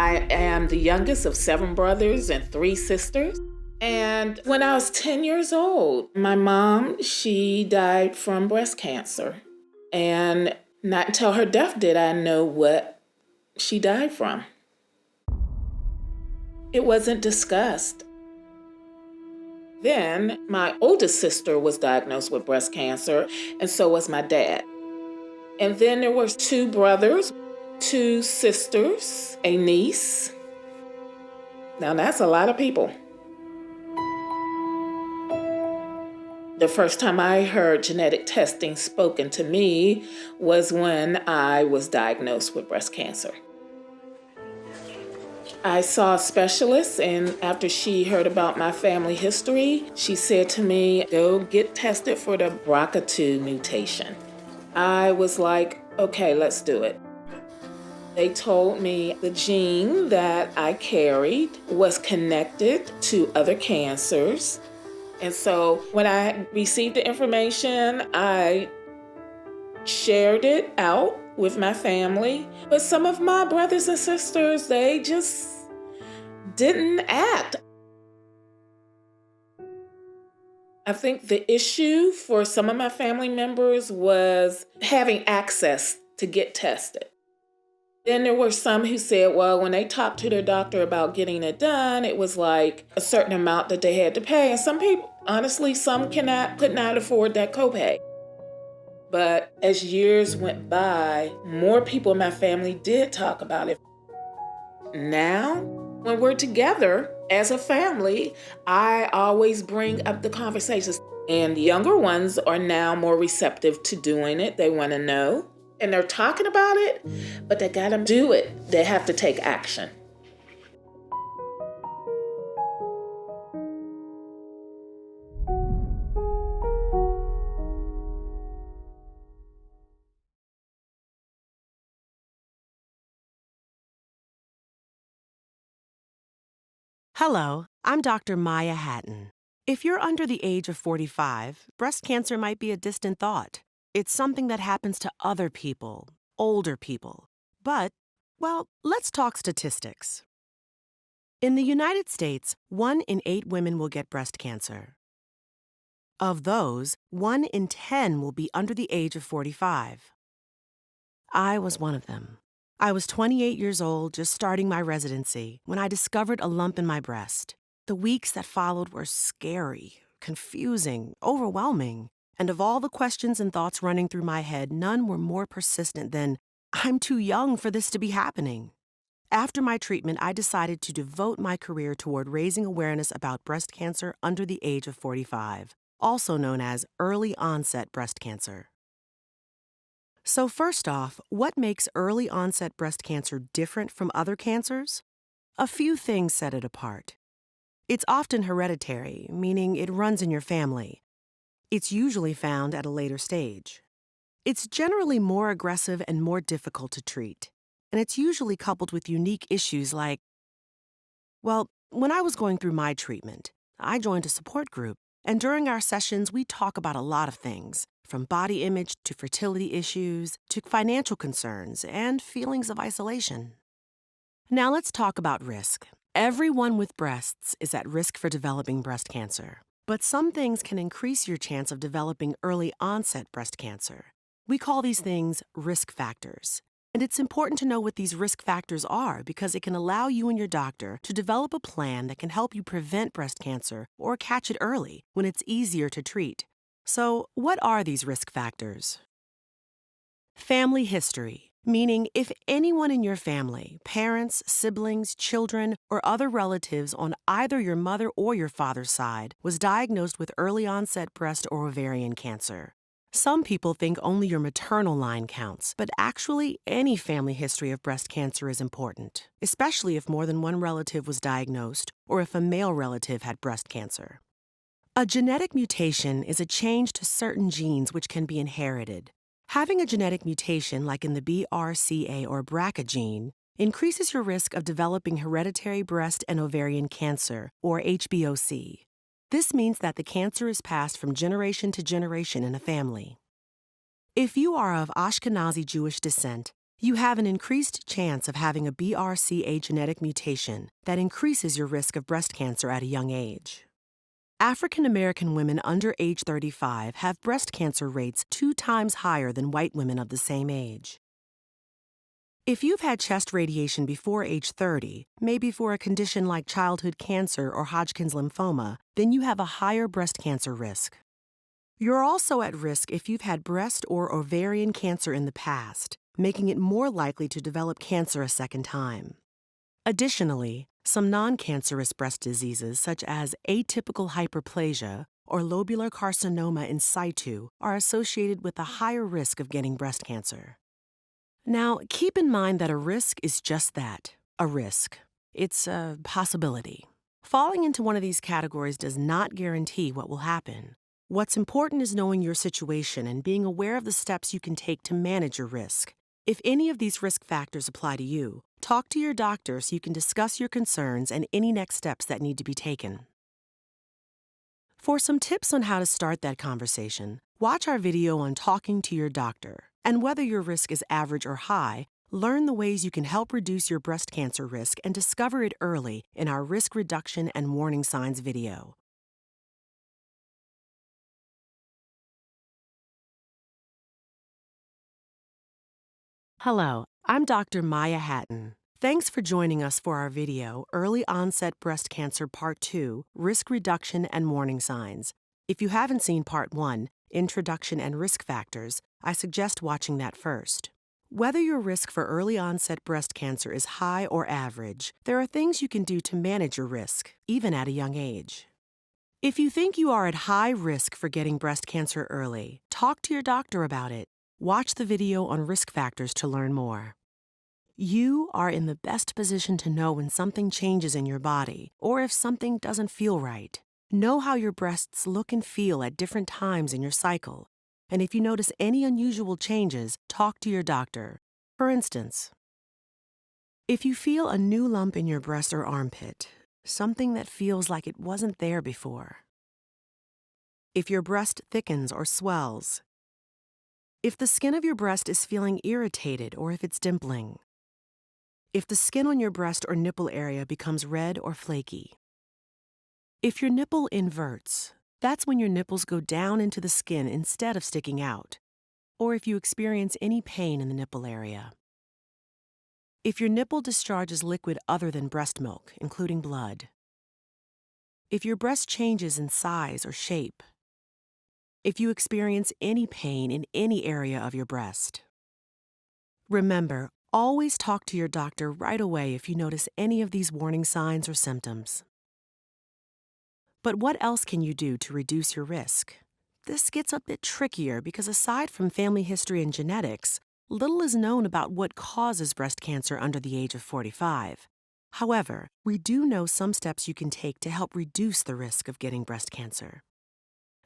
I am the youngest of 7 brothers and 3 sisters. And when I was 10 years old, my mom, she died from breast cancer. And not until her death did I know what she died from. It wasn't discussed. Then my oldest sister was diagnosed with breast cancer, and so was my dad. And then there were 2 brothers, 2 sisters, a niece. Now that's a lot of people. The first time I heard genetic testing spoken to me was when I was diagnosed with breast cancer. I saw a specialist, and after she heard about my family history, she said to me, go get tested for the BRCA2 mutation. I was like, okay, let's do it. They told me the gene that I carried was connected to other cancers. And so when I received the information, I shared it out with my family. But some of my brothers and sisters, they just didn't act. I think the issue for some of my family members was having access to get tested. Then there were some who said, well, when they talked to their doctor about getting it done, it was like a certain amount that they had to pay. And some people, honestly, some could not afford that copay. But as years went by, more people in my family did talk about it. Now, when we're together as a family, I always bring up the conversations. And the younger ones are now more receptive to doing it. They want to know. And they're talking about it, but they got to do it. They have to take action. Hello, I'm Dr. Maya Hatton. If you're under the age of 45, breast cancer might be a distant thought. It's something that happens to other people, older people. But, well, let's talk statistics. In the United States, 1 in 8 women will get breast cancer. Of those, 1 in 10 will be under the age of 45. I was one of them. I was 28 years old, just starting my residency, when I discovered a lump in my breast. The weeks that followed were scary, confusing, overwhelming. And of all the questions and thoughts running through my head, none were more persistent than, I'm too young for this to be happening. After my treatment, I decided to devote my career toward raising awareness about breast cancer under the age of 45, also known as early onset breast cancer. So first off, what makes early onset breast cancer different from other cancers? A few things set it apart. It's often hereditary, meaning it runs in your family. It's usually found at a later stage. It's generally more aggressive and more difficult to treat, and it's usually coupled with unique issues like, well, when I was going through my treatment, I joined a support group, and during our sessions, we talk about a lot of things, from body image to fertility issues to financial concerns and feelings of isolation. Now let's talk about risk. Everyone with breasts is at risk for developing breast cancer. But some things can increase your chance of developing early onset breast cancer. We call these things risk factors. And it's important to know what these risk factors are because it can allow you and your doctor to develop a plan that can help you prevent breast cancer or catch it early when it's easier to treat. So, what are these risk factors? Family history, meaning if anyone in your family, parents, siblings, children, or other relatives on either your mother or your father's side was diagnosed with early onset breast or ovarian cancer. Some people think only your maternal line counts, but actually any family history of breast cancer is important, especially if more than one relative was diagnosed or if a male relative had breast cancer. A genetic mutation is a change to certain genes which can be inherited. Having a genetic mutation like in the BRCA or BRCA gene increases your risk of developing hereditary breast and ovarian cancer, or HBOC. This means that the cancer is passed from generation to generation in a family. If you are of Ashkenazi Jewish descent, You have an increased chance of having a BRCA genetic mutation that increases your risk of breast cancer at a young age. African American women under age 35 have breast cancer rates 2 times higher than white women of the same age. If you've had chest radiation before age 30, maybe for a condition like childhood cancer or Hodgkin's lymphoma, then you have a higher breast cancer risk. You're also at risk if you've had breast or ovarian cancer in the past, making it more likely to develop cancer a second time. Additionally, some non-cancerous breast diseases such as atypical hyperplasia or lobular carcinoma in situ are associated with a higher risk of getting breast cancer. Now, keep in mind that a risk is just that, a risk. It's a possibility. Falling into one of these categories does not guarantee what will happen. What's important is knowing your situation and being aware of the steps you can take to manage your risk. If any of these risk factors apply to you, talk to your doctor so you can discuss your concerns and any next steps that need to be taken. For some tips on how to start that conversation, watch our video on talking to your doctor. And whether your risk is average or high, learn the ways you can help reduce your breast cancer risk and discover it early in our risk reduction and warning signs video. Hello, I'm Dr. Maya Hatton. Thanks for joining us for our video, Early Onset Breast Cancer Part 2, Risk Reduction and Warning Signs. If you haven't seen Part 1, Introduction and Risk Factors, I suggest watching that first. Whether your risk for early onset breast cancer is high or average, there are things you can do to manage your risk, even at a young age. If you think you are at high risk for getting breast cancer early, talk to your doctor about it. Watch the video on risk factors to learn more. You are in the best position to know when something changes in your body or if something doesn't feel right. Know how your breasts look and feel at different times in your cycle. And if you notice any unusual changes, talk to your doctor. For instance, if you feel a new lump in your breast or armpit, something that feels like it wasn't there before. If your breast thickens or swells. If the skin of your breast is feeling irritated or if it's dimpling. If the skin on your breast or nipple area becomes red or flaky. If your nipple inverts, that's when your nipples go down into the skin instead of sticking out. Or if you experience any pain in the nipple area. If your nipple discharges liquid other than breast milk, including blood. If your breast changes in size or shape. If you experience any pain in any area of your breast. Remember, always talk to your doctor right away if you notice any of these warning signs or symptoms. But what else can you do to reduce your risk? This gets a bit trickier because aside from family history and genetics, little is known about what causes breast cancer under the age of 45. However, we do know some steps you can take to help reduce the risk of getting breast cancer.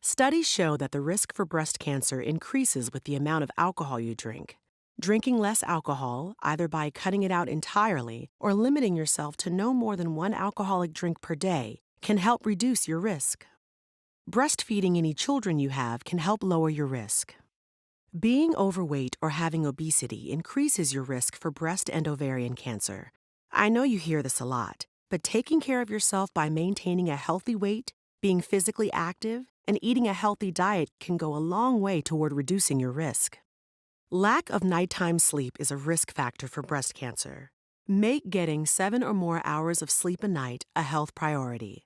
Studies show that the risk for breast cancer increases with the amount of alcohol you drink. Drinking less alcohol, either by cutting it out entirely or limiting yourself to no more than 1 alcoholic drink per day, can help reduce your risk. Breastfeeding any children you have can help lower your risk. Being overweight or having obesity increases your risk for breast and ovarian cancer. I know you hear this a lot, but taking care of yourself by maintaining a healthy weight, being physically active, and eating a healthy diet can go a long way toward reducing your risk. Lack of nighttime sleep is a risk factor for breast cancer. Make getting 7 or more hours of sleep a night a health priority.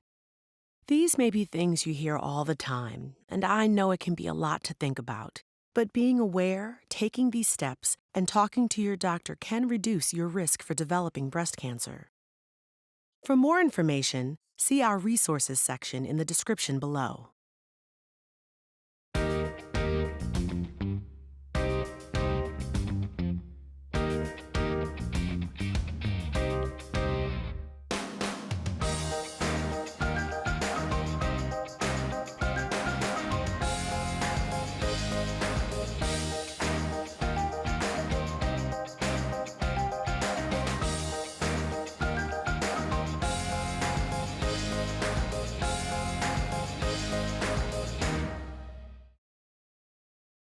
These may be things you hear all the time, and I know it can be a lot to think about. But being aware, taking these steps, and talking to your doctor can reduce your risk for developing breast cancer. For more information, see our resources section in the description below.